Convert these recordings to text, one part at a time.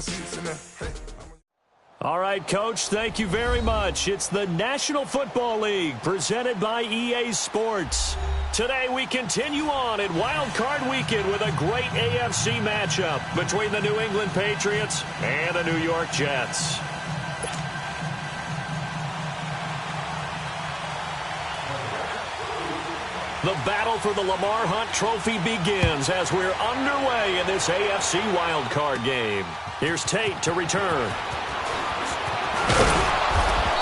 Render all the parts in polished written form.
can see it's in there. Hey. All right, Coach, thank you very much. It's the National Football League presented by EA Sports. Today we continue on in Wild Card Weekend with a great AFC matchup between the New England Patriots and the New York Jets. The battle for the Lamar Hunt Trophy begins as we're underway in this AFC wildcard game. Here's Tate to return.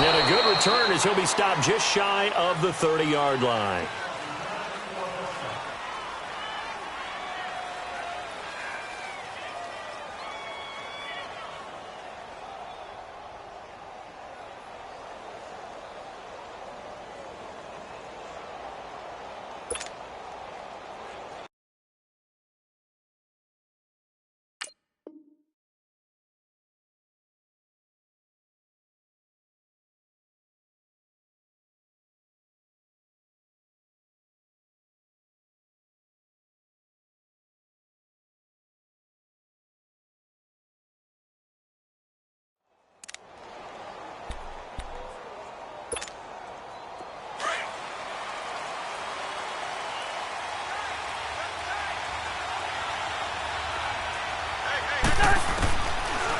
And a good return as he'll be stopped just shy of the 30-yard line.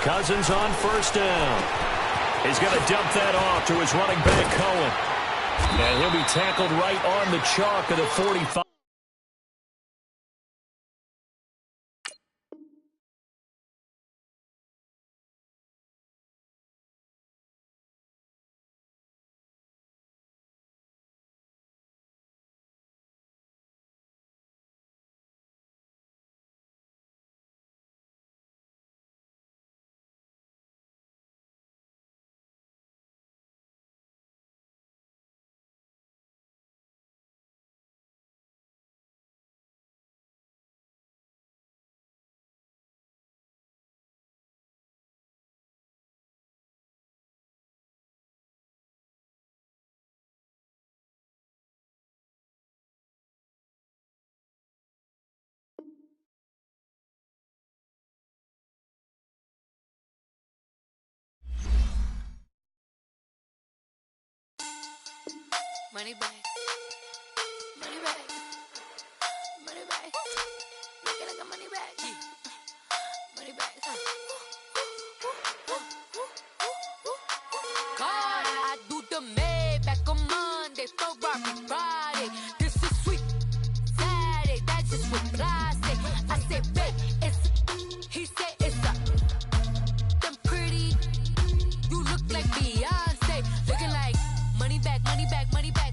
Cousins on first down. He's going to dump that off to his running back, Cohen. And he'll be tackled right on the chalk of the 45. Money back, money back, money back. Make it like a money back, money back. God, I do the Maybach on Monday, Ferrari Friday. This is sweet Saturday, that's just what I say. I say, babe, it's, he said it's a, them pretty. You look like Beyonce, looking like money back, money back, money back.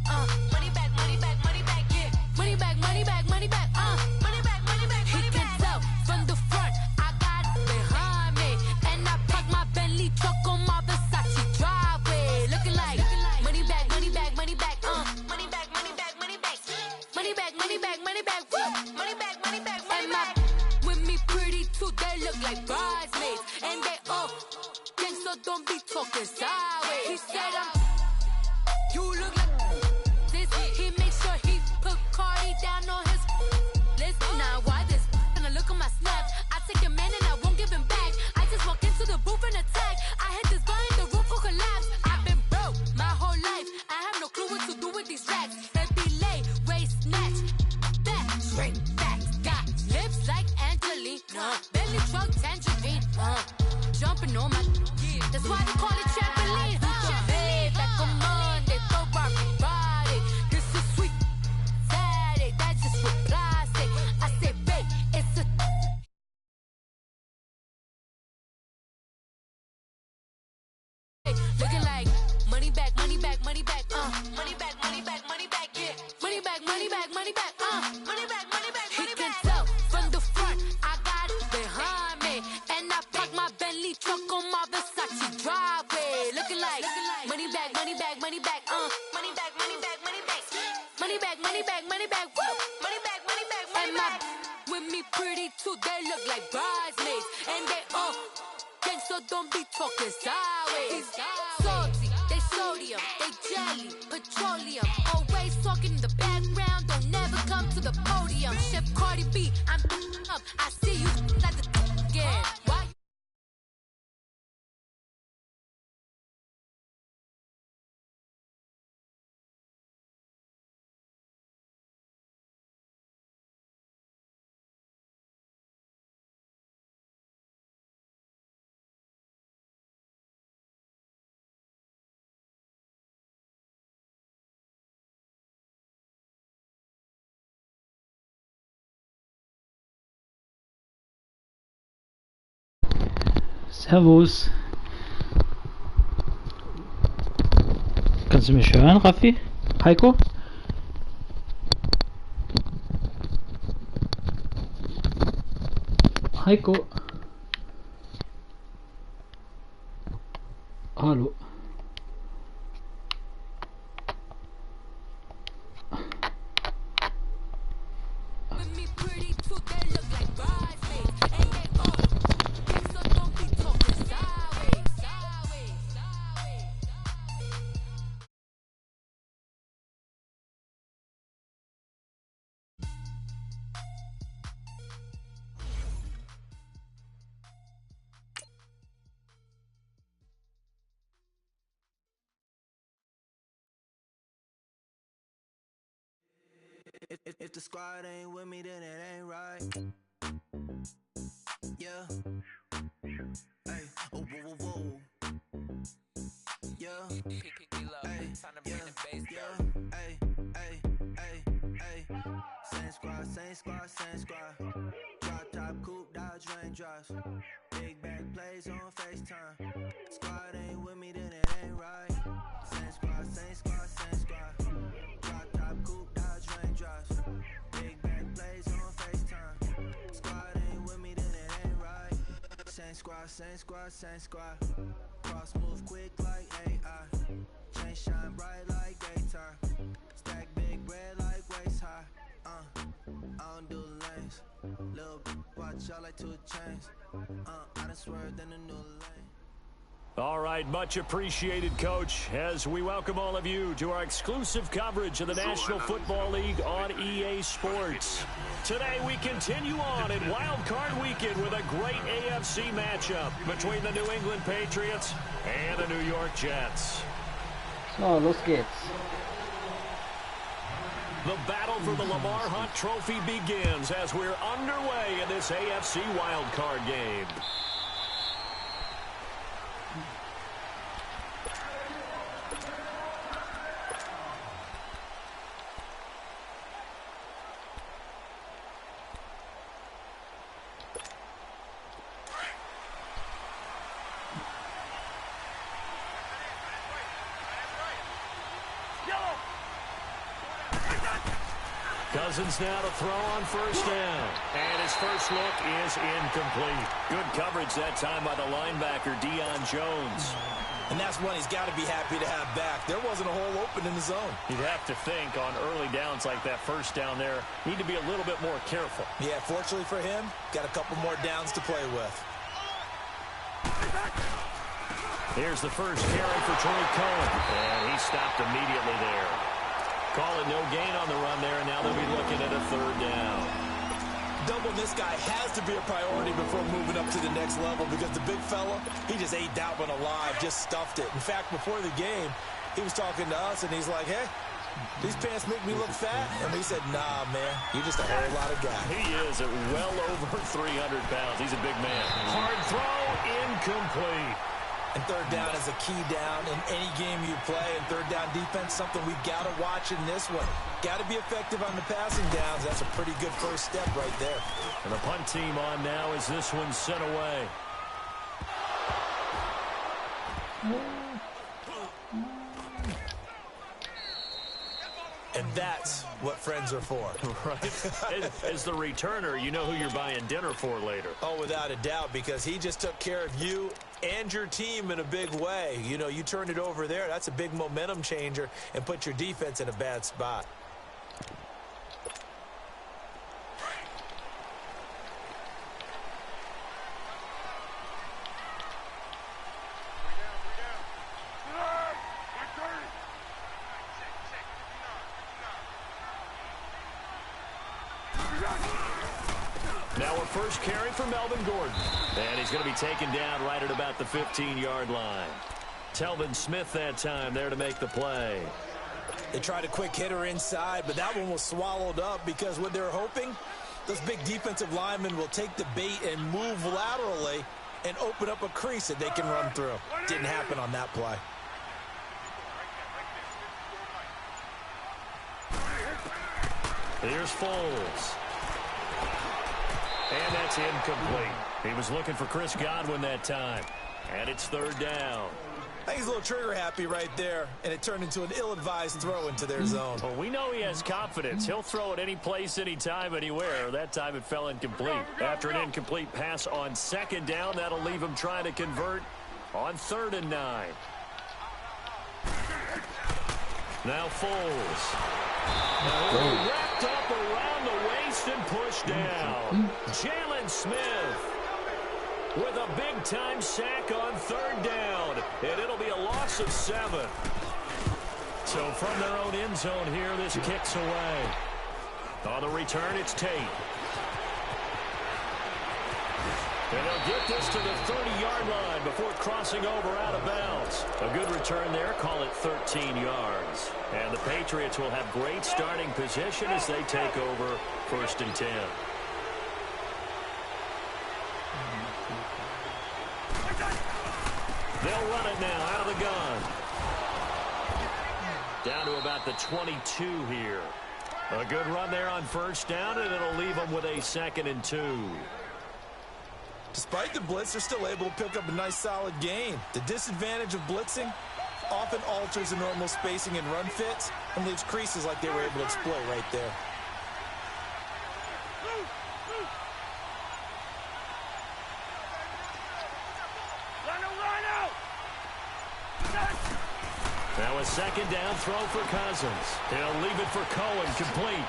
Money back, money back, money back, yeah. Money back, money back, money back, money back, money back, money back. He can tell from the front, I got it behind me. And I park my Bentley truck on my Versace driveway. Looking like money back, money back, money back, money back, money back, money back. Money back, money back, money back, woo. Money back, money back, money back. And my with me pretty too, they look like bridesmaids. And they all gang, so don't be talking sideways. He said you look like this. He makes sure he put Cardi down on his list. Now why this? And I look at my snaps. I take a man and I won't give him back. I just walk into the booth and attack. I hit this guy in the roof will collapse. I've been broke my whole life. I have no clue what to do with these racks. Heavy lay, waist snatch, back straight back. Got lips like Angelina, belly truck tangerine. Jumping on my, that's why they call it trampoline. Back on Monday, Ferrari Friday. This is sweet Saturday, that's just what I say. I say, babe, it's a. Looking like money back, money back, money back, money back, money back, money back, yeah. Money back, money back, money back, money back, money back, money back. He can tell from the front, I got it behind me. And I park my Bentley truck on my Versace driveway. Looking like money back, money back, money back, money back, money back, money back. Money back, money back, money back, woo. Money back, money back, money back. And my with me pretty too, they look like bridesmaids. And they all gang, so don't be talking sideways. Salty, they sodium, they jelly, petroleum. Always talking in the background, don't never come to the podium. Chef Cardi B, I'm up, I see you like the again. Servus. Kannst du mich hören, Raffi? Heiko? Heiko? Hallo? If the squad ain't with me, then it ain't right. Yeah. Hey. Oh, whoa, whoa, whoa. Yeah. Hey. Yeah. Hey. Hey. Hey. Hey. Same squad, same squad, same squad. Drop top, coupe, Dodge raindrops. Big back plays on FaceTime. Squad ain't with me, then it ain't right. Same squad, same squad, same squad. Drop top, coupe, Dodge raindrops. Big back plays on FaceTime. Squad ain't with me, then it ain't right. Same squad, same squad, same squad. Cross move quick like AI. Chain shine bright like daytime. Stack big bread like waist high. I don't do lanes. Little watch out like 2 chains. I done swerved in a new lane. All right, much appreciated, Coach, as we welcome all of you to our exclusive coverage of the National Football League on EA Sports. Today we continue on in Wild Card Weekend with a great AFC matchup between the New England Patriots and the New York Jets. So, los geht's. The battle for the Lamar Hunt Trophy begins as we're underway in this AFC Wild Card game. Cousins now to throw on first down. And his first look is incomplete. Good coverage that time by the linebacker, Deion Jones. And that's one he's got to be happy to have back. There wasn't a hole open in the zone. You'd have to think on early downs like that first down there, need to be a little bit more careful. Yeah, fortunately for him, got a couple more downs to play with. Here's the first carry for Tariq Cohen. And he stopped immediately there. Call it no gain on the run there, and now they'll be looking at a third down. Doubling this guy has to be a priority before moving up to the next level because the big fella, he just ate that one alive, just stuffed it. In fact, before the game, he was talking to us, and he's like, hey, these pants make me look fat? And we said, nah, man, you're just a whole lot of guy. He is at well over 300 pounds. He's a big man. Hard throw, incomplete. And third down is a key down in any game you play. And third down defense, something we've got to watch in this one. Got to be effective on the passing downs. That's a pretty good first step right there. And the punt team on now as this one's sent away. And that's what friends are for. Right. As the returner, you know who you're buying dinner for later. Oh, without a doubt, because he just took care of you and your team in a big way. You know, you turned it over there. That's a big momentum changer and put your defense in a bad spot. Now a first carry for Melvin Gordon. And he's going to be taken down right at about the 15-yard line. Telvin Smith that time there to make the play. They tried a quick hitter inside, but that one was swallowed up because what they're hoping, those big defensive linemen will take the bait and move laterally and open up a crease that they can run through. Didn't happen on that play. Here's Foles. And that's incomplete. He was looking for Chris Godwin that time. And it's third down. I think he's a little trigger happy right there, and it turned into an ill-advised throw into their zone. Well, we know he has confidence. He'll throw it any place, anytime, anywhere. That time it fell incomplete. After an incomplete pass on second down, that'll leave him trying to convert on 3rd and 9. Now Foles. Wrapped up around the waist and pushed down. Jalen Smith with a big-time sack on 3rd down, and it'll be a loss of 7. So from their own end zone here, this kicks away. On the return, it's Tate. And they'll get this to the 30-yard line before crossing over out of bounds. A good return there, call it 13 yards. And the Patriots will have great starting position as they take over 1st and 10. They'll run it now out of the gun. Down to about the 22 here. A good run there on 1st down, and it'll leave them with a 2nd and 2. Despite the blitz, they're still able to pick up a nice solid gain. The disadvantage of blitzing often alters the normal spacing and run fits and leaves creases like they were able to exploit right there. Now a 2nd down throw for Cousins. He'll leave it for Cohen, complete.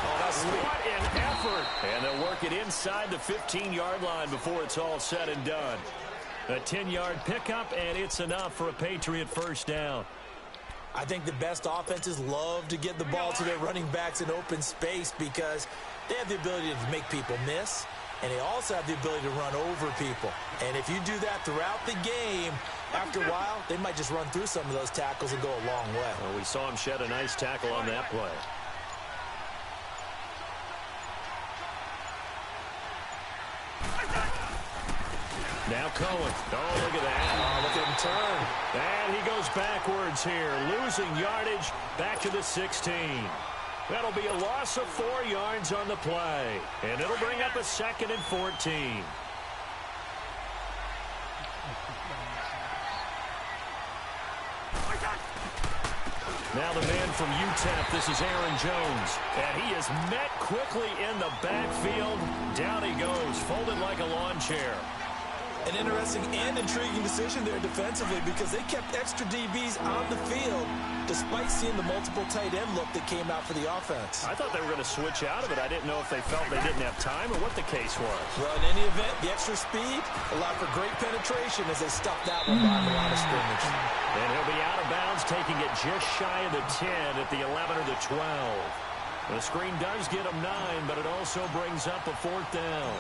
Oh, that's sweet. What an effort. And they'll work it inside the 15-yard line before it's all said and done. A 10-yard pickup, and it's enough for a Patriot 1st down. I think the best offenses love to get the ball to their running backs in open space because they have the ability to make people miss, and they also have the ability to run over people. And if you do that throughout the game, after a while, they might just run through some of those tackles and go a long way. Well, we saw him shed a nice tackle on that play. Now Cohen. Oh, look at that. Oh, look at him turn. And he goes backwards here, losing yardage back to the 16. That'll be a loss of 4 yards on the play. And it'll bring up a 2nd and 14. Now the man from UTEP, this is Aaron Jones. And he is met quickly in the backfield. Down he goes, folded like a lawn chair. An interesting and intriguing decision there defensively because they kept extra DBs on the field despite seeing the multiple tight end look that came out for the offense. I thought they were going to switch out of it. I didn't know if they felt they didn't have time or what the case was. Well, in any event, the extra speed allowed for great penetration as they stuffed that one by the line of scrimmage. And he'll be out of bounds, taking it just shy of the 10 at the 11 or the 12. The screen does get him 9, but it also brings up a 4th down.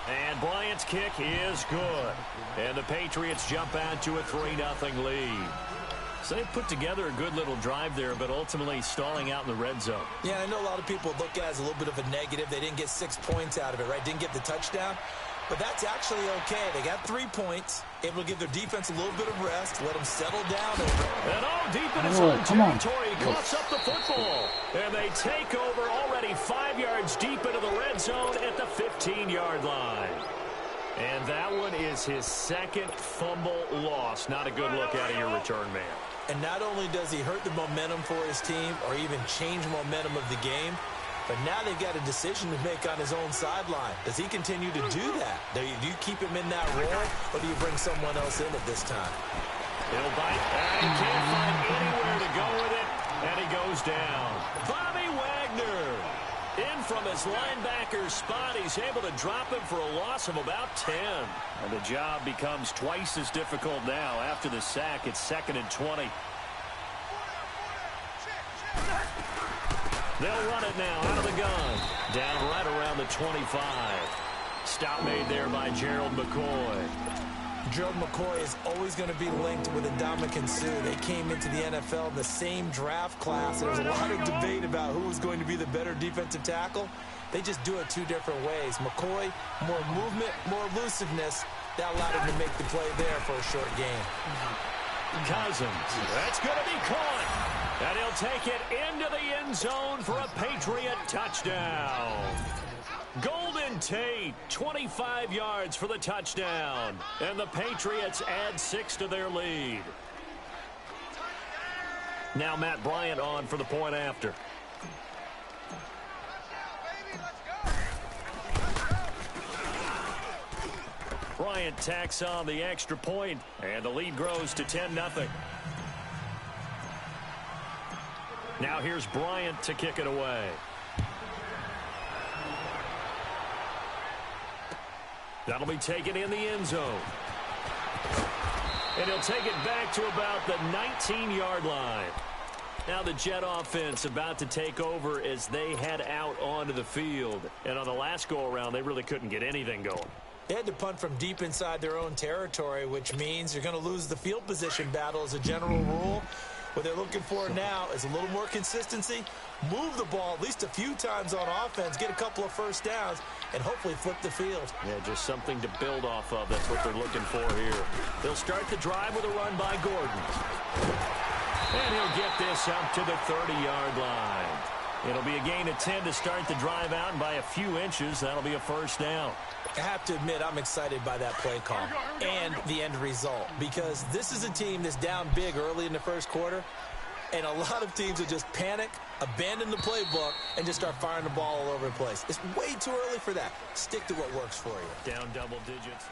And Bryant's kick is good. And the Patriots jump out to a 3-0 lead. So they put together a good little drive there, but ultimately stalling out in the red zone. Yeah, I know a lot of people look at it as a little bit of a negative. They didn't get 6 points out of it, right? Didn't get the touchdown. But that's actually okay. They got 3 points, able to give their defense a little bit of rest, let them settle down over it. And deep in his own territory, coughs up the football. And they take over already 5 yards deep into the red zone at the 15-yard line. And that one is his 2nd fumble loss. Not a good look out of your return man. And not only does he hurt the momentum for his team or even change momentum of the game, but now they've got a decision to make on his own sideline. Does he continue to do that? Do you keep him in that role, or do you bring someone else in at this time? He'll bite, and he can't find anywhere to go with it, and he goes down. Bobby Wagner, in from his linebacker spot. He's able to drop him for a loss of about 10. And the job becomes twice as difficult now. After the sack, it's 2nd and 20. They'll run it now out of the gun. Down right around the 25. Stop made there by Gerald McCoy. Gerald McCoy is always going to be linked with Ndamukong Suh. They came into the NFL in the same draft class. There was a lot of debate about who was going to be the better defensive tackle. They just do it 2 different ways. McCoy, more movement, more elusiveness. That allowed him to make the play there for a short gain. Cousins, that's going to be caught. And he'll take it into the end zone for a Patriot touchdown. Golden Tate, 25 yards for the touchdown. And the Patriots add 6 to their lead. Now Matt Bryant on for the point after. Bryant tacks on the extra point, and the lead grows to 10-0. Now here's Bryant to kick it away. That'll be taken in the end zone. And he'll take it back to about the 19-yard line. Now the Jet offense about to take over as they head out onto the field. And on the last go-around, they really couldn't get anything going. They had to punt from deep inside their own territory, which means you're going to lose the field position battle as a general rule. What they're looking for now is a little more consistency, move the ball at least a few times on offense, get a couple of first downs, and hopefully flip the field. Yeah, just something to build off of. That's what they're looking for here. They'll start the drive with a run by Gordon. And he'll get this up to the 30-yard line. It'll be a gain of 10 to start the drive out, and by a few inches, that'll be a first down. I have to admit, I'm excited by that play call and the end result, because this is a team that's down big early in the first quarter, and a lot of teams will just panic, abandon the playbook, and just start firing the ball all over the place. It's way too early for that. Stick to what works for you. Down double digits.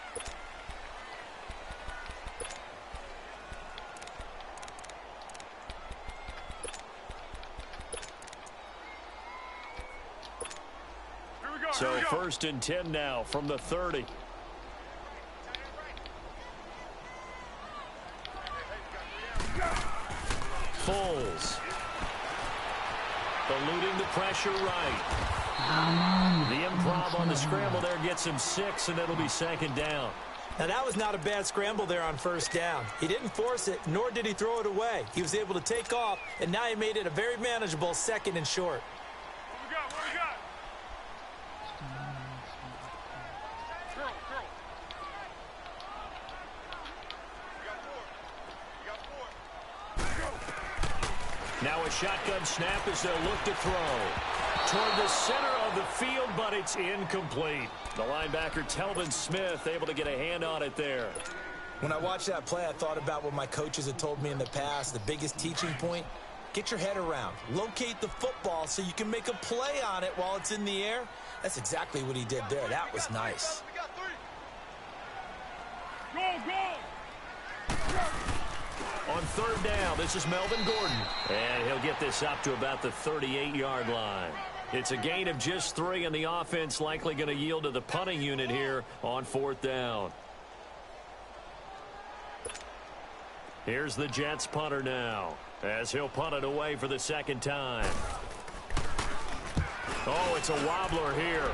So first and 10 now from the 30. Foles. Eluding the pressure right. The improv on the scramble there gets him 6, and it'll be second down. Now, that was not a bad scramble there on first down. He didn't force it, nor did he throw it away. He was able to take off, and now he made it a very manageable 2nd and short. What we got? What we got? Now a shotgun snap as they'll look to throw toward the center of the field, but it's incomplete. The linebacker, Telvin Smith, able to get a hand on it there. When I watched that play, I thought about what my coaches had told me in the past. The biggest teaching point, get your head around. Locate the football so you can make a play on it while it's in the air. That's exactly what he did there. That was nice. Go, go! On third down, this is Melvin Gordon. And he'll get this up to about the 38-yard line. It's a gain of just 3, and the offense likely going to yield to the punting unit here on 4th down. Here's the Jets punter now, as he'll punt it away for the 2nd time. Oh, it's a wobbler here.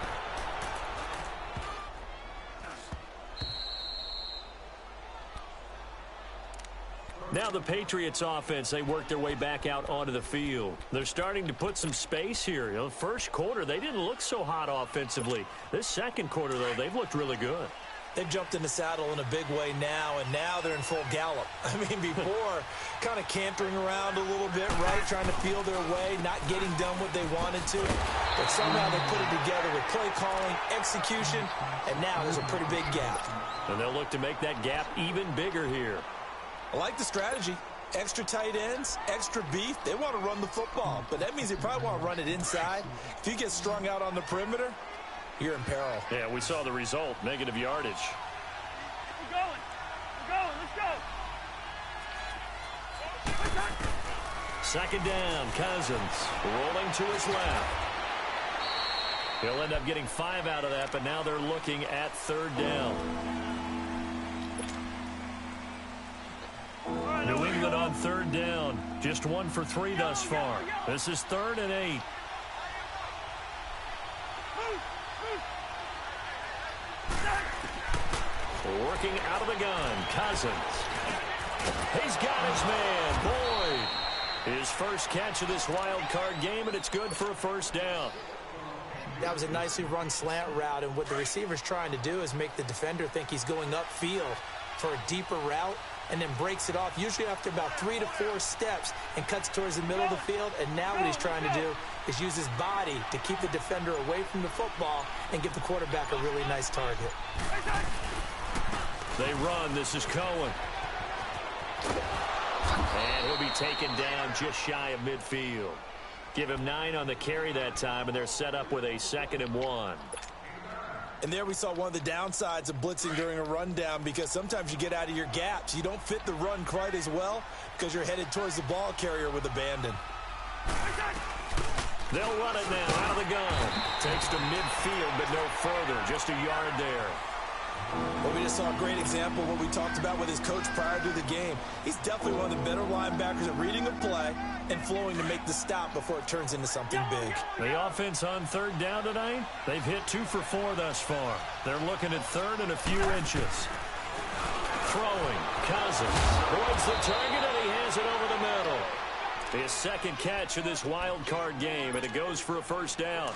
Now the Patriots offense, they work their way back out onto the field. They're starting to put some space here. You know, first quarter, they didn't look so hot offensively. This second quarter, though, they've looked really good. They've jumped in the saddle in a big way now, and now they're in full gallop. I mean, before, kind of cantering around a little bit, right, trying to feel their way, not getting done what they wanted to. But somehow they put it together with play calling, execution, and now there's a pretty big gap. And they'll look to make that gap even bigger here. I like the strategy. Extra tight ends, extra beef. They want to run the football, but that means they probably want to run it inside. If you get strung out on the perimeter, you're in peril. Yeah, we saw the result, negative yardage. We're going. We're going. Let's go. 2nd down, Cousins rolling to his left. He'll end up getting 5 out of that, but now they're looking at 3rd down. New England on 3rd down. Just 1 for 3 thus far. This is 3rd and 8. Working out of the gun, Cousins. He's got his man, Boyd. His first catch of this wild card game, and it's good for a 1st down. That was a nicely run slant route, and what the receiver's trying to do is make the defender think he's going upfield for a deeper route. and then breaks it off, usually after about 3 to 4 steps, and cuts towards the middle of the field. And now what he's trying to do is use his body to keep the defender away from the football and give the quarterback a really nice target. They run. This is Cohen. And he'll be taken down just shy of midfield. Give him 9 on the carry that time, and they're set up with a 2nd and 1. And there we saw one of the downsides of blitzing during a rundown, because sometimes you get out of your gaps. You don't fit the run quite as well because you're headed towards the ball carrier with abandon. They'll run it now out of the gun. Takes to midfield, but no further. Just a yard there. Well, we just saw a great example of what we talked about with his coach prior to the game. He's definitely one of the better linebackers at reading a play and flowing to make the stop before it turns into something big. The offense on 3rd down tonight, they've hit 2 for 4 thus far. They're looking at 3rd and a few inches. Throwing, Cousins avoids the target, and he has it over the middle. His 2nd catch of this wild card game, and it goes for a 1st down.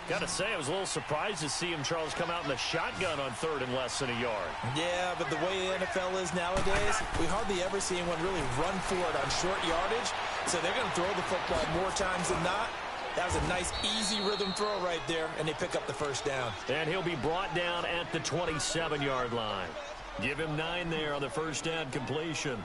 Got to say, I was a little surprised to see him, Charles, come out in the shotgun on 3rd and less than a yard. Yeah, but the way the NFL is nowadays, we hardly ever see anyone really run for it on short yardage. So they're going to throw the football more times than not. That was a nice, easy rhythm throw right there, and they pick up the 1st down. And he'll be brought down at the 27-yard line. Give him 9 there on the 1st down completion.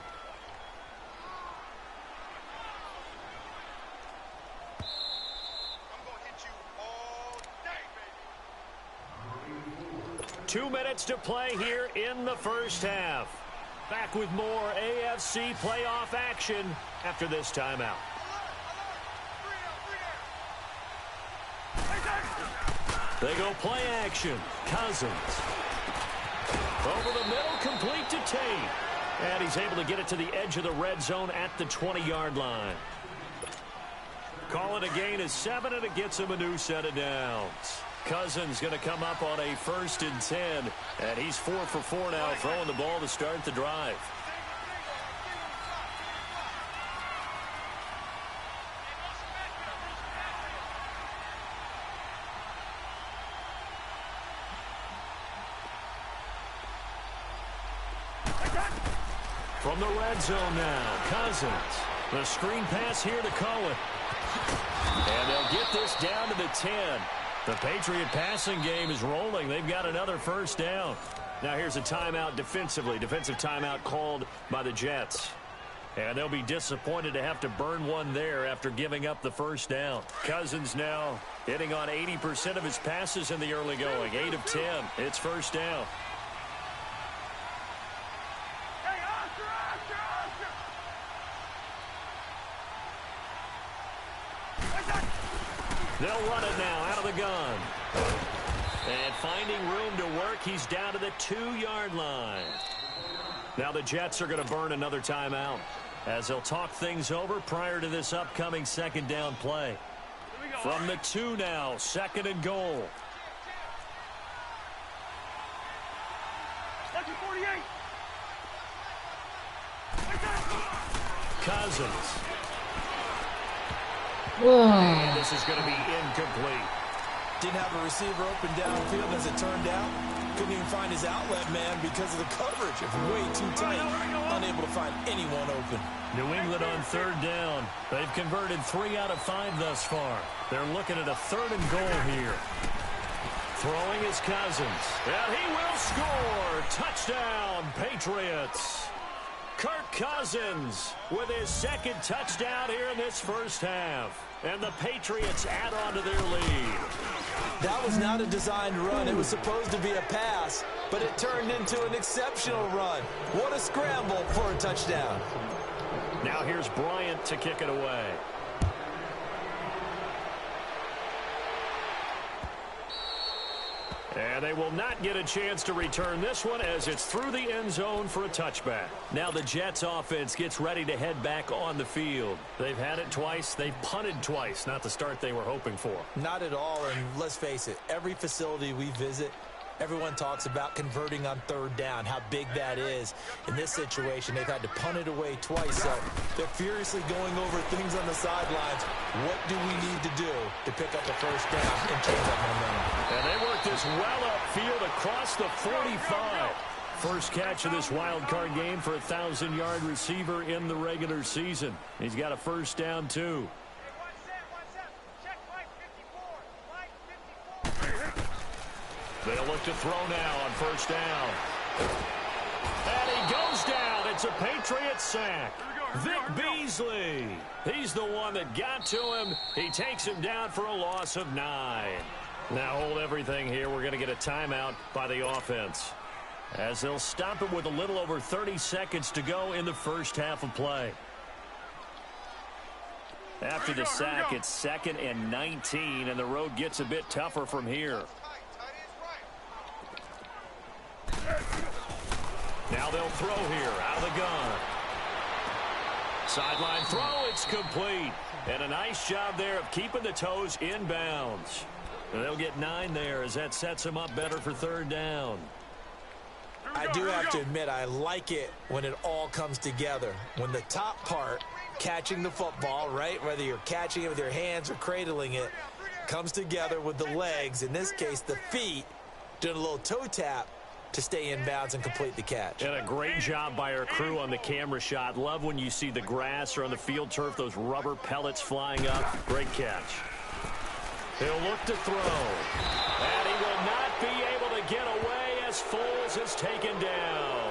Two minutes to play here in the 1st half. Back with more AFC playoff action after this timeout. They go play action. Cousins. Over the middle, complete to Tate. And he's able to get it to the edge of the red zone at the 20-yard line. Call it a gain of 7, and it gets him a new set of downs. Cousins going to come up on a 1st and 10, and he's 4 for 4 now, throwing the ball to start the drive. From the red zone now, Cousins. The screen pass here to Cohen. And they'll get this down to the 10. The Patriot passing game is rolling. They've got another 1st down. Now here's a timeout defensively. Defensive timeout called by the Jets. And they'll be disappointed to have to burn one there after giving up the 1st down. Cousins now hitting on 80% of his passes in the early going. 8 of 10. It's 1st down. They'll run it now out of the gun. And finding room to work, he's down to the 2-yard line. Now the Jets are going to burn another timeout as they'll talk things over prior to this upcoming 2nd down play. From the 2 now, 2nd and goal. Cousins. And this is going to be incomplete. Didn't have a receiver open downfield as it turned out. Couldn't even find his outlet man because of the coverage. It was way too tight. Unable to find anyone open. New England on 3rd down. They've converted 3 out of 5 thus far. They're looking at a 3rd and goal here. Throwing is Cousins. And he will score. Touchdown, Patriots. Kirk Cousins with his 2nd touchdown here in this 1st half. And the Patriots add on to their lead. That was not a designed run. It was supposed to be a pass, but it turned into an exceptional run. What a scramble for a touchdown. Now here's Bryant to kick it away. And they will not get a chance to return this one as it's through the end zone for a touchback. Now the Jets offense gets ready to head back on the field. They've had it twice. They've punted twice. Not the start they were hoping for. Not at all, and let's face it, every facility we visit, everyone talks about converting on 3rd down, how big that is. In this situation, they've had to punt it away twice, so they're furiously going over things on the sidelines. What do we need to do to pick up the 1st down and change that momentum? And they work this well upfield across the 45. First catch of this wild card game for a 1,000-yard receiver in the regular season. He's got a first down, too. They'll look to throw now on first down. And he goes down. It's a Patriot sack. Vic Beasley. He's the one that got to him. He takes him down for a loss of 9. Now hold everything here. We're going to get a timeout by the offense, as they'll stop it with a little over 30 seconds to go in the first half of play. After the sack, it's 2nd and 19, and the road gets a bit tougher from here. Now they'll throw here out of the gun. Sideline throw, it's complete. And a nice job there of keeping the toes inbounds. And they'll get 9 there as that sets them up better for third down. I do have to admit, I like it when it all comes together. When the top part, catching the football, right, whether you're catching it with your hands or cradling it, comes together with the legs, in this case the feet, doing a little toe tap to stay in bounds and complete the catch. And a great job by our crew on the camera shot. Love when you see the grass or on the field turf, those rubber pellets flying up. Great catch. He'll look to throw. And he will not be able to get away as Foles is taken down.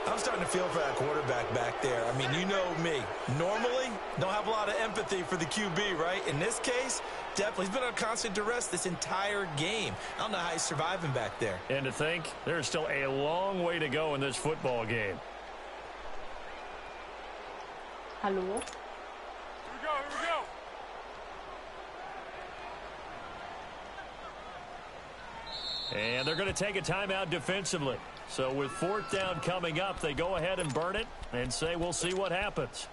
I'm starting to feel for that quarterback back there. I mean, you know me. Normally, don't have a lot of empathy for the QB, right? In this case, definitely. He's been on constant duress this entire game. I don't know how he's surviving back there. And to think, there's still a long way to go in this football game. Hallo? Here we go, here we go. And they're going to take a timeout defensively. So with 4th down coming up, they go ahead and burn it and say we'll see what happens.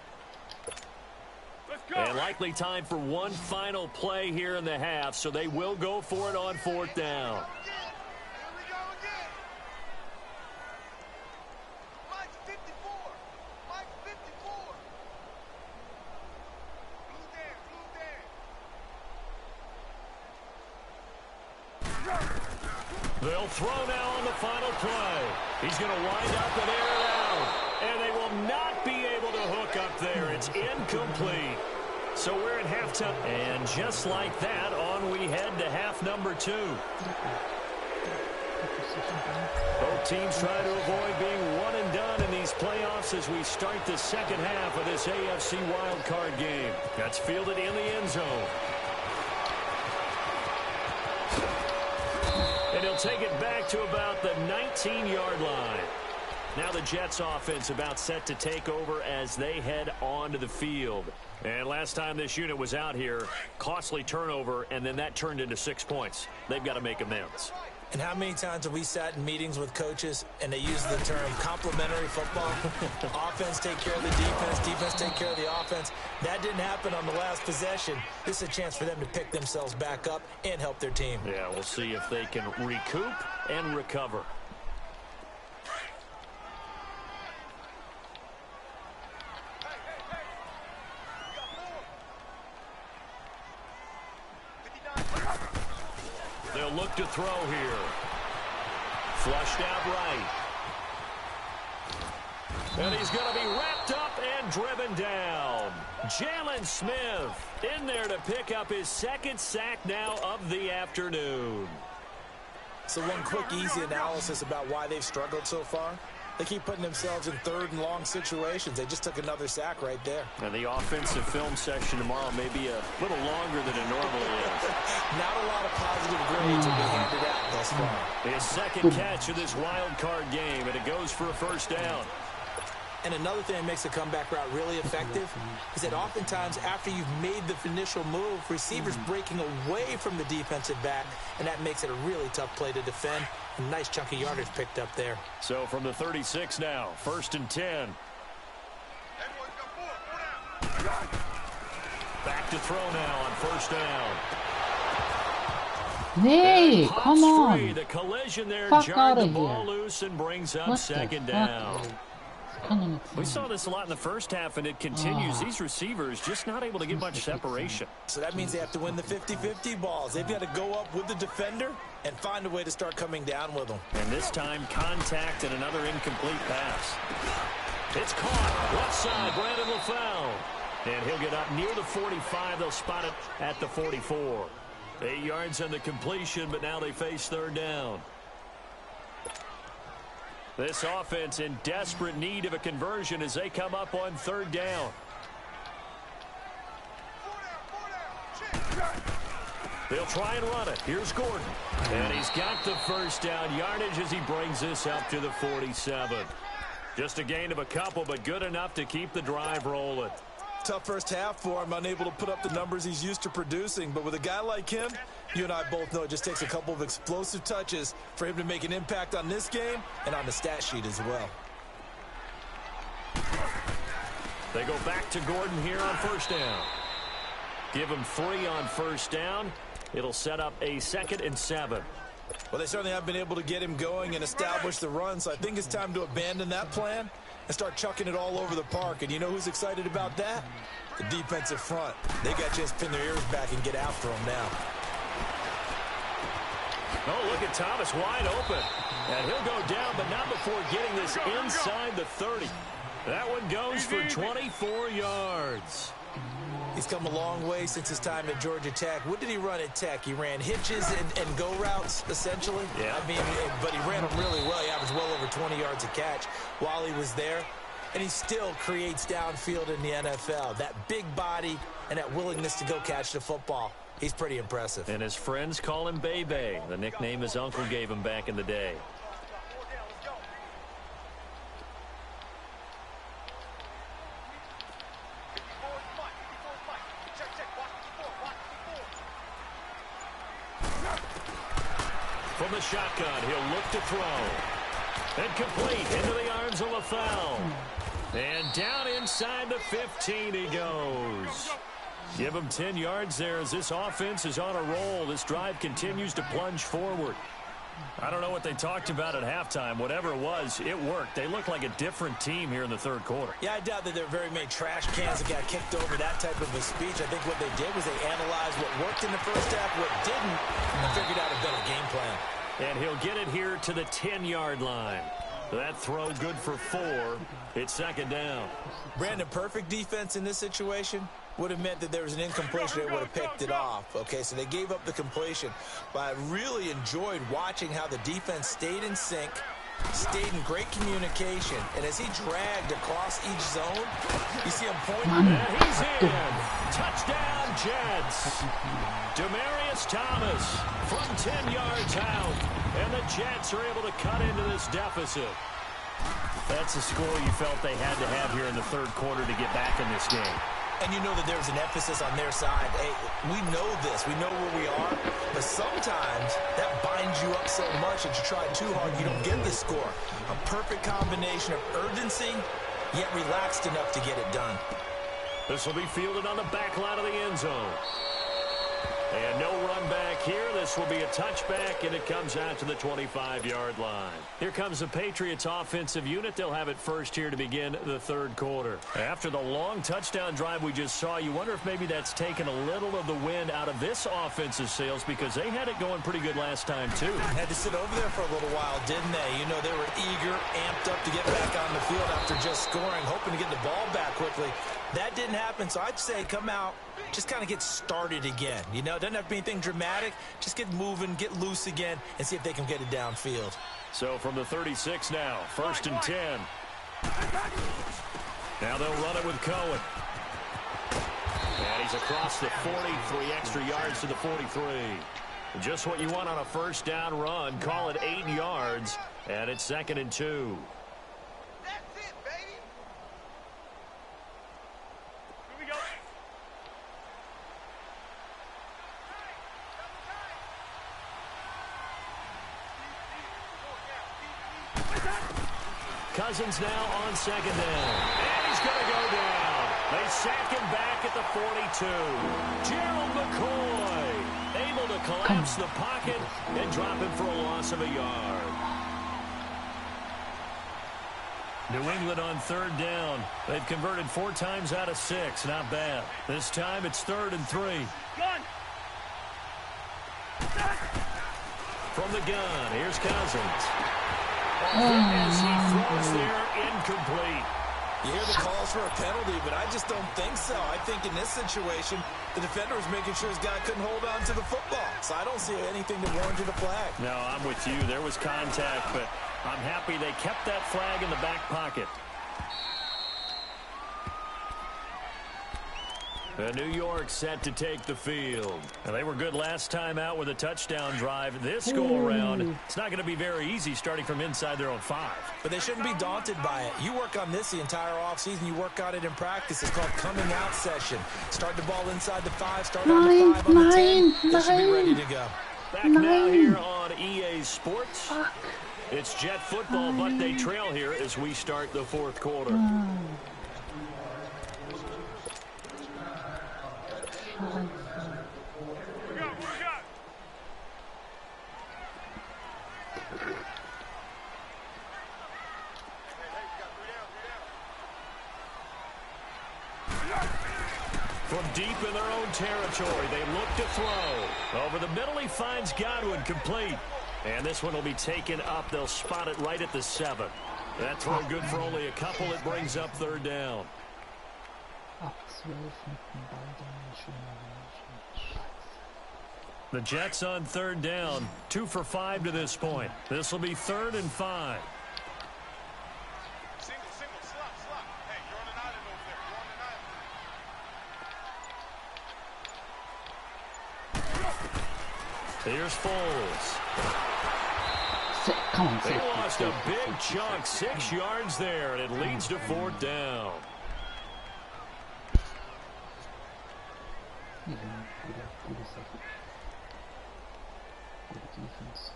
Let's go. And likely time for one final play here in the half, so they will go for it on 4th down. They'll throw now on the final play. He's going to wind up and air it out. And they will not be able to hook up there. It's incomplete. So we're at halftime. And just like that, on we head to half number 2. Both teams trying to avoid being one and done in these playoffs as we start the second half of this AFC wildcard game. That's fielded in the end zone. And he'll take it back to about the 19-yard line. Now the Jets offense about set to take over as they head onto the field. And last time this unit was out here, costly turnover, and then that turned into 6 points. They've got to make amends. And how many times have we sat in meetings with coaches and they use the term complementary football? Offense take care of the defense, defense take care of the offense. That didn't happen on the last possession. This is a chance for them to pick themselves back up and help their team. Yeah, we'll see if they can recoup and recover. They'll look to throw here. Flushed out right. And he's going to be wrapped up and driven down. Jalen Smith in there to pick up his 2nd sack now of the afternoon. So one quick, easy analysis about why they've struggled so far. They keep putting themselves in 3rd and long situations. They just took another sack right there. And the offensive film session tomorrow may be a little longer than it normally is. Not a lot of positive grades will be handed out thus far. His 2nd catch of this wild card game, and it goes for a first down. And another thing that makes a comeback route really effective is that oftentimes after you've made the initial move, receivers breaking away from the defensive back, and that makes it a really tough play to defend. A nice chunk of yardage picked up there. So from the 36 now, 1st and 10. Back to throw now on first down. Hey, come on. The collision there Fuck jarred outta the ball here. loose and brings up What the 2nd fuck? down. We saw this a lot in the first half, and it continues. These receivers just not able to get much separation. So that means they have to win the 50-50 balls. They've got to go up with the defender and find a way to start coming down with them. And this time, contact and another incomplete pass. It's caught. Left side, Brandon LaFell. And he'll get up near the 45. They'll spot it at the 44. 8 yards on the completion, but now they face third down. This offense in desperate need of a conversion as they come up on third down. They'll try and run it. Here's Gordon. And he's got the first down yardage as he brings this up to the 47. Just a gain of a couple, but good enough to keep the drive rolling. Tough first half for him, unable to put up the numbers he's used to producing. But with a guy like him, you and I both know it just takes a couple of explosive touches for him to make an impact on this game and on the stat sheet as well. They go back to Gordon here on first down. Give him 3 on first down. It'll set up a 2nd and 7. Well, they certainly have been able to get him going and establish the run, so I think it's time to abandon that plan and start chucking it all over the park. And you know who's excited about that? The defensive front. They got to just pin their ears back and get after him now. Oh, look at Thomas wide open. And he'll go down, but not before getting this inside the 30. That one goes for 24 yards. He's come a long way since his time at Georgia Tech. What did he run at Tech? He ran hitches and go routes, essentially. Yeah. I mean, but he ran them really well. He averaged well over 20 yards a catch while he was there. And he still creates downfield in the NFL. That big body and that willingness to go catch the football. He's pretty impressive. And his friends call him Bebe, the nickname his uncle gave him back in the day. From the shotgun, he'll look to throw. And complete into the arms of LaFell. And down inside the 15 he goes. Give him 10 yards there as this offense is on a roll. This drive continues to plunge forward. I don't know what they talked about at halftime. Whatever it was, it worked. They look like a different team here in the third quarter. Yeah, I doubt that there are very many trash cans that got kicked over, that type of a speech. I think what they did was they analyzed what worked in the first half, what didn't, and figured out a better game plan. And he'll get it here to the 10-yard line. That throw good for 4. It's 2nd down. Brandon, perfect defense in this situation would have meant that there was an incompletion. They would have picked it off. Okay, so they gave up the completion. But I really enjoyed watching how the defense stayed in sync, stayed in great communication. And as he dragged across each zone, you see him pointing. And he's in. Touchdown, Jets. Demaryius Thomas from 10 yards out. And the Jets are able to cut into this deficit. That's a score you felt they had to have here in the third quarter to get back in this game. And you know that there's an emphasis on their side. Hey, we know this. We know where we are. But sometimes that binds you up so much that you try too hard, you don't get the score. A perfect combination of urgency, yet relaxed enough to get it done. This will be fielded on the back line of the end zone. And no run back here. This will be a touchback, and it comes out to the 25-yard line. Here comes the Patriots offensive unit. They'll have it first here to begin the third quarter. After the long touchdown drive we just saw, you wonder if maybe that's taken a little of the wind out of this offensive sails because they had it going pretty good last time, too. Had to sit over there for a little while, didn't they? You know, they were eager, amped up to get back on the field after just scoring, hoping to get the ball back quickly. That didn't happen, so I'd say come out, just kind of get started again. You know, it doesn't have to be anything dramatic. Just get moving, get loose again, and see if they can get it downfield. So from the 36 now, 1st and 10. Now they'll run it with Cohen. And he's across the 40, 3 extra yards to the 43. Just what you want on a first down run. Call it 8 yards, and it's 2nd and 2. Cousins now on 2nd down. And he's going to go down. They sack him back at the 42. Gerald McCoy able to collapse the pocket and drop him for a loss of a yard. New England on third down. They've converted 4 times out of 6. Not bad. This time it's 3rd and 3. Gun. From the gun, here's Cousins. As he throws there, incomplete. You hear the calls for a penalty, but I just don't think so. I think in this situation, the defender was making sure his guy couldn't hold on to the football. So I don't see anything that warranted a flag. No, I'm with you. There was contact, but I'm happy they kept that flag in the back pocket. New York set to take the field. And they were good last time out with a touchdown drive. This go-around, it's not going to be very easy starting from inside their own 5. But they shouldn't be daunted by it. You work on this the entire offseason. You work on it in practice. It's called coming out session. Start the ball inside the 5, start on the 5, on the 10. They should be ready to go. Back now here on EA Sports. It's Jet football, but they trail here as we start the 4th quarter. What we got? From deep in their own territory, they look to throw. Over the middle, he finds Godwin, complete. And this one will be taken up. They'll spot it right at the 7. That throw good for only a couple. It brings up 3rd down. The Jets on 3rd down. 2 for 5 to this point. This will be 3rd and 5. Single, slot. Hey, you're on an island over there. You're on an island. Here's Foles. Come on, They lost a big chunk, 6 yards there, and it leads to 4th down. Defense.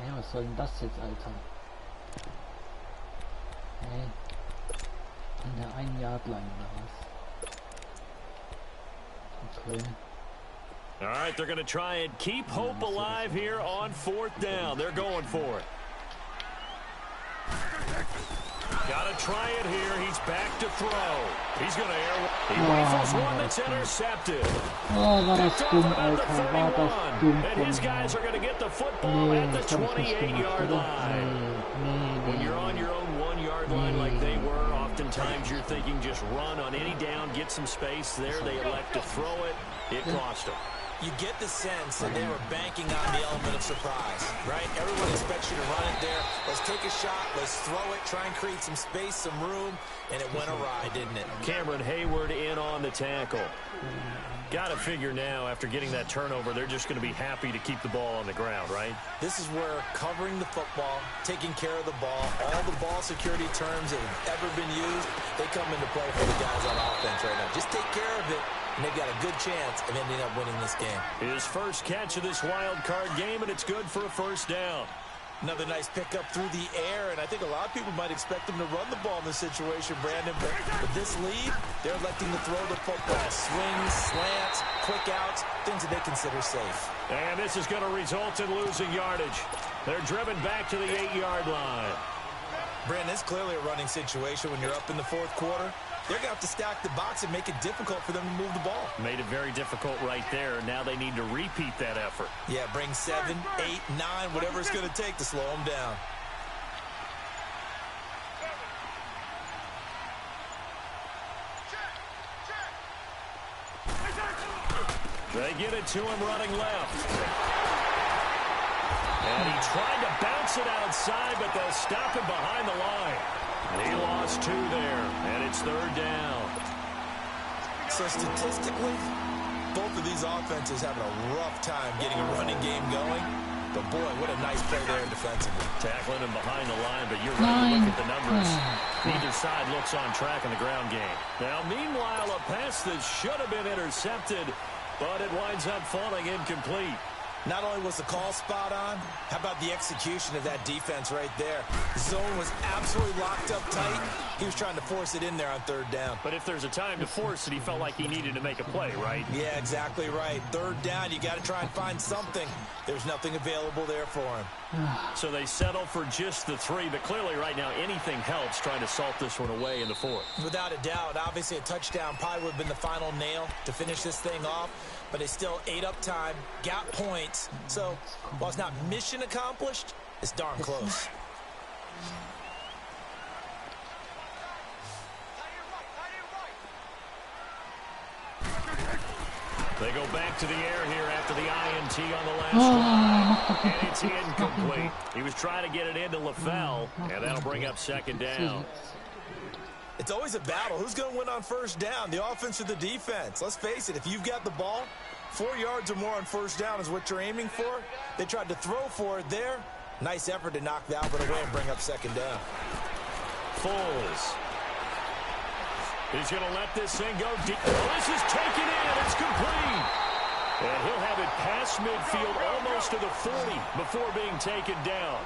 Ja, was soll denn das jetzt, Alter? Hey. An der 1-Yard-Line oder was? Okay. All right, they're going to try and keep hope alive here on 4th down. They're going for it. Got to try it here. He's back to throw. He's going to air. He rifles one that's intercepted. Oh, war das dumm, Alter. War das dumm. And his guys are going to get the football at the 28-yard line. When you're on your own 1-yard line like they were, oftentimes you're thinking just run on any down, get some space there. They elect to throw it. It cost them. You get the sense that they were banking on the element of surprise, right? Everyone expects you to run it there. Let's take a shot. Let's throw it. Try and create some space, some room. And it went awry, didn't it? Cameron Hayward in on the tackle. Got to figure now, after getting that turnover, they're just going to be happy to keep the ball on the ground, right? This is where covering the football, taking care of the ball, all the ball security terms that have ever been used, they come into play for the guys on offense right now. Just take care of it, and they've got a good chance of ending up winning this game. His first catch of this wild card game, and it's good for a 1st down. Another nice pickup through the air, and I think a lot of people might expect them to run the ball in this situation, Brandon. But with this lead, they're electing to throw the football. Swings, slants, quick outs, things that they consider safe. And this is going to result in losing yardage. They're driven back to the 8-yard line. Brandon, it's clearly a running situation when you're up in the 4th quarter. They're going to have to stack the box and make it difficult for them to move the ball. Made it very difficult right there. Now they need to repeat that effort. Yeah, bring 7, 8, 9, whatever it's going to take to slow them down. They get it to him running left. And he tried to bounce it outside, but they'll stop him behind the line. And he lost 2 there, and it's 3rd down. So statistically, both of these offenses having a rough time getting a running game going. But boy, what a nice play there defensively. Tackling him behind the line, but you're right to look at the numbers. Neither side looks on track in the ground game. Now, meanwhile, a pass that should have been intercepted, but it winds up falling incomplete. Not only was the call spot on, how about the execution of that defense right there? The zone was absolutely locked up tight. He was trying to force it in there on third down. But if there's a time to force it, he felt like he needed to make a play, right? Yeah, exactly right. Third down, you got to try and find something. There's nothing available there for him. So they settle for just the 3, but clearly right now anything helps trying to salt this one away in the 4th. Without a doubt, obviously a touchdown probably would have been the final nail to finish this thing off, but they still ate up time, got points. So while it's not mission accomplished, it's darn close. They go back to the air here after the INT on the last drive. And it's incomplete. He was trying to get it into LaFell, and that'll bring up second down. It's always a battle. Who's going to win on first down, the offense or the defense? Let's face it, if you've got the ball, 4 yards or more on first down is what you're aiming for. They tried to throw for it there. Nice effort to knock the Albert away and bring up second down. Foles. He's going to let this thing go deep. This is taken in. It's complete. And he'll have it past midfield almost to the 40 before being taken down.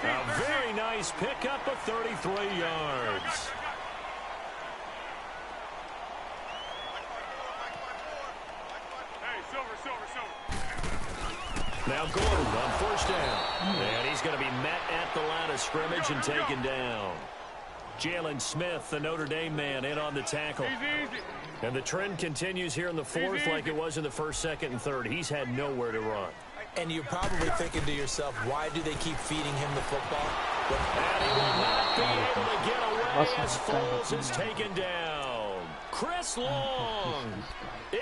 A very nice pickup of 33 yards. Now Gordon on first down. And he's going to be met at the line of scrimmage and taken down. Jalen Smith, the Notre Dame man, in on the tackle. And the trend continues here in the 4th like it was in the 1st, 2nd, and 3rd. He's had nowhere to run. And you're probably thinking to yourself, why do they keep feeding him the football? And he will not be able to get away as Foles is taken down. Chris Long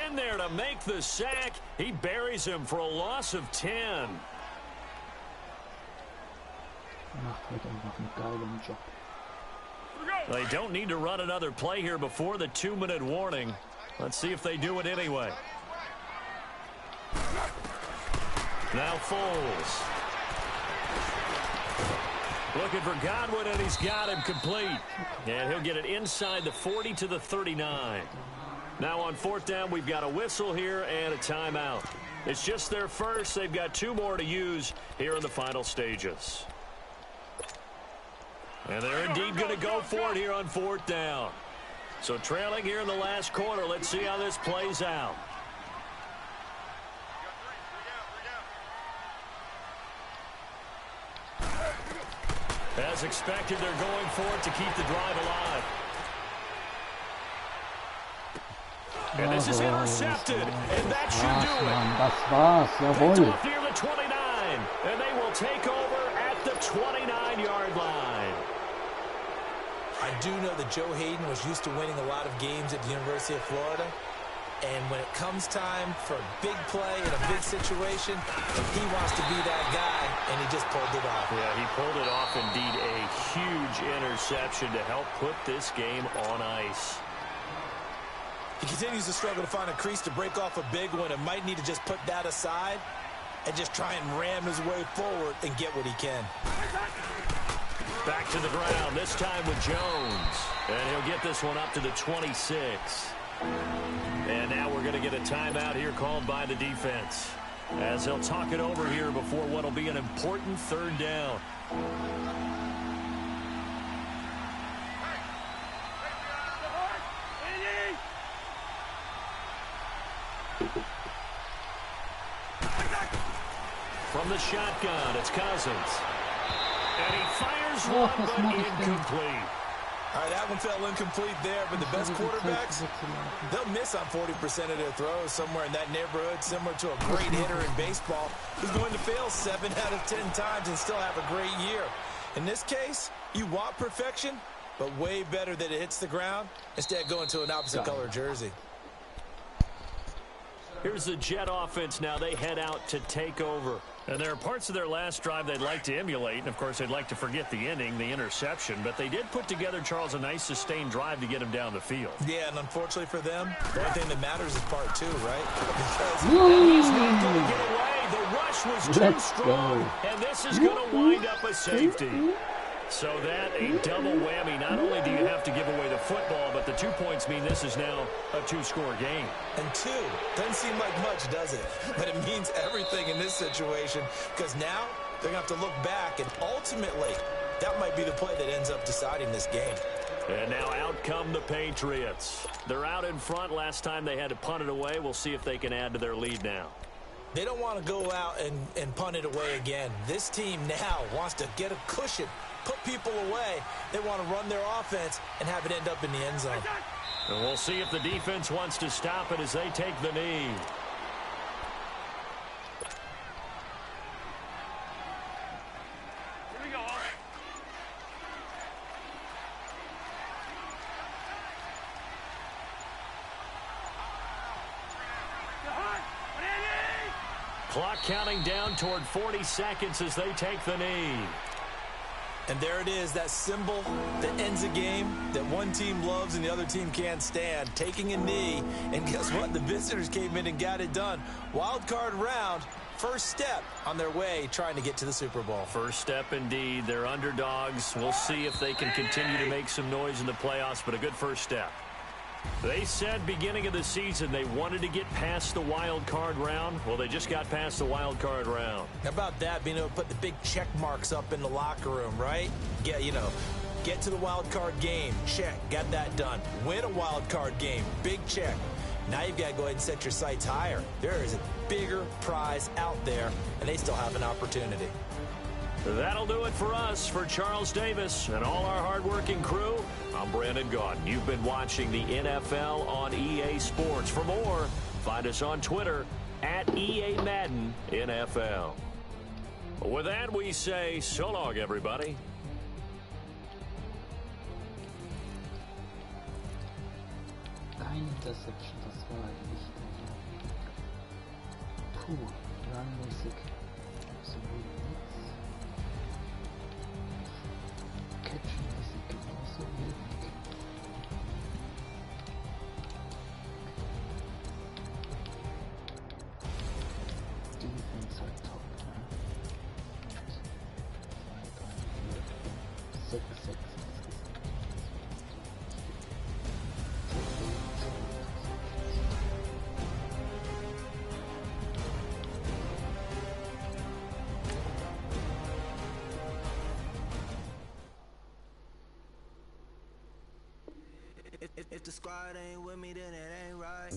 in there to make the sack. He buries him for a loss of 10. They don't need to run another play here before the 2-minute warning. Let's see if they do it anyway. Now Foles. Looking for Godwin, and he's got him complete. And he'll get it inside the 40 to the 39. Now on 4th down, we've got a whistle here and a timeout. It's just their first. They've got 2 more to use here in the final stages. And they're indeed going to go for it here on 4th down. So trailing here in the last quarter. Let's see how this plays out. As expected, they're going for it to keep the drive alive. And this is intercepted, and that should do it. Picked off near the 29, and they will take over at the 29-yard line. I do know that Joe Hayden was used to winning a lot of games at the University of Florida. And when it comes time for a big play in a big situation, he wants to be that guy, and he just pulled it off. Yeah, he pulled it off, indeed. A huge interception to help put this game on ice. He continues to struggle to find a crease to break off a big one and might need to just put that aside and just try and ram his way forward and get what he can. Back to the ground, this time with Jones. And he'll get this one up to the 26. And now we're going to get a timeout here called by the defense, as they'll talk it over here before what will be an important 3rd down. From the shotgun, it's Cousins. And he fires one, but incomplete. All right, that one fell incomplete there, but the best quarterbacks, they'll miss on 40% of their throws, somewhere in that neighborhood, similar to a great hitter in baseball who's going to fail 7 out of 10 times and still have a great year. In this case, you want perfection, but way better that it hits the ground instead of going to an opposite color jersey. Here's the Jet offense now. They head out to take over. And there are parts of their last drive they'd like to emulate. And, of course, they'd like to forget the ending, the interception. But they did put together, Charles, a nice sustained drive to get him down the field. Yeah, and unfortunately for them, the only thing that matters is part 2, right? Because he's not going to get away. The rush was too strong. And this is going to wind up a safety. So that, a double whammy. Not only do you have to give away the football, but the 2 points mean this is now a 2-score game. And 2 doesn't seem like much, does it? But it means everything in this situation, because now they're going to have to look back, and ultimately, that might be the play that ends up deciding this game. And now out come the Patriots. They're out in front. Last time they had to punt it away. We'll see if they can add to their lead now. They don't want to go out and punt it away again. This team now wants to get a cushion, put people away. They want to run their offense and have it end up in the end zone. And we'll see if the defense wants to stop it as they take the knee. Here we go. Clock counting down toward 40 seconds as they take the knee. And there it is, that symbol that ends a game that one team loves and the other team can't stand. Taking a knee, and guess what? The visitors came in and got it done. Wild card round, first step on their way trying to get to the Super Bowl. First step indeed. They're underdogs. We'll see if they can continue to make some noise in the playoffs, but a good first step. They said beginning of the season they wanted to get past the wild card round. Well, they just got past the wild card round. How about that, being able to put the big check marks up in the locker room, right? Get to the wild card game, check, got that done. Win a wild card game, big check. Now you've got to go ahead and set your sights higher. There is a bigger prize out there, and they still have an opportunity. That'll do it for us. For Charles Davis and all our hardworking crew, I'm Brandon Gaudin. You've been watching the NFL on EA Sports. For more, find us on Twitter at EA Madden NFL. With that, we say so long, everybody. Kein Interception, das war wichtig. Puh, run-mäßig absolut nichts. Catch-mäßig genauso wenig. Defense halt top, ne? 2, 3, 4, 5, 6 insgesamt. If the squad ain't with me, then it ain't right.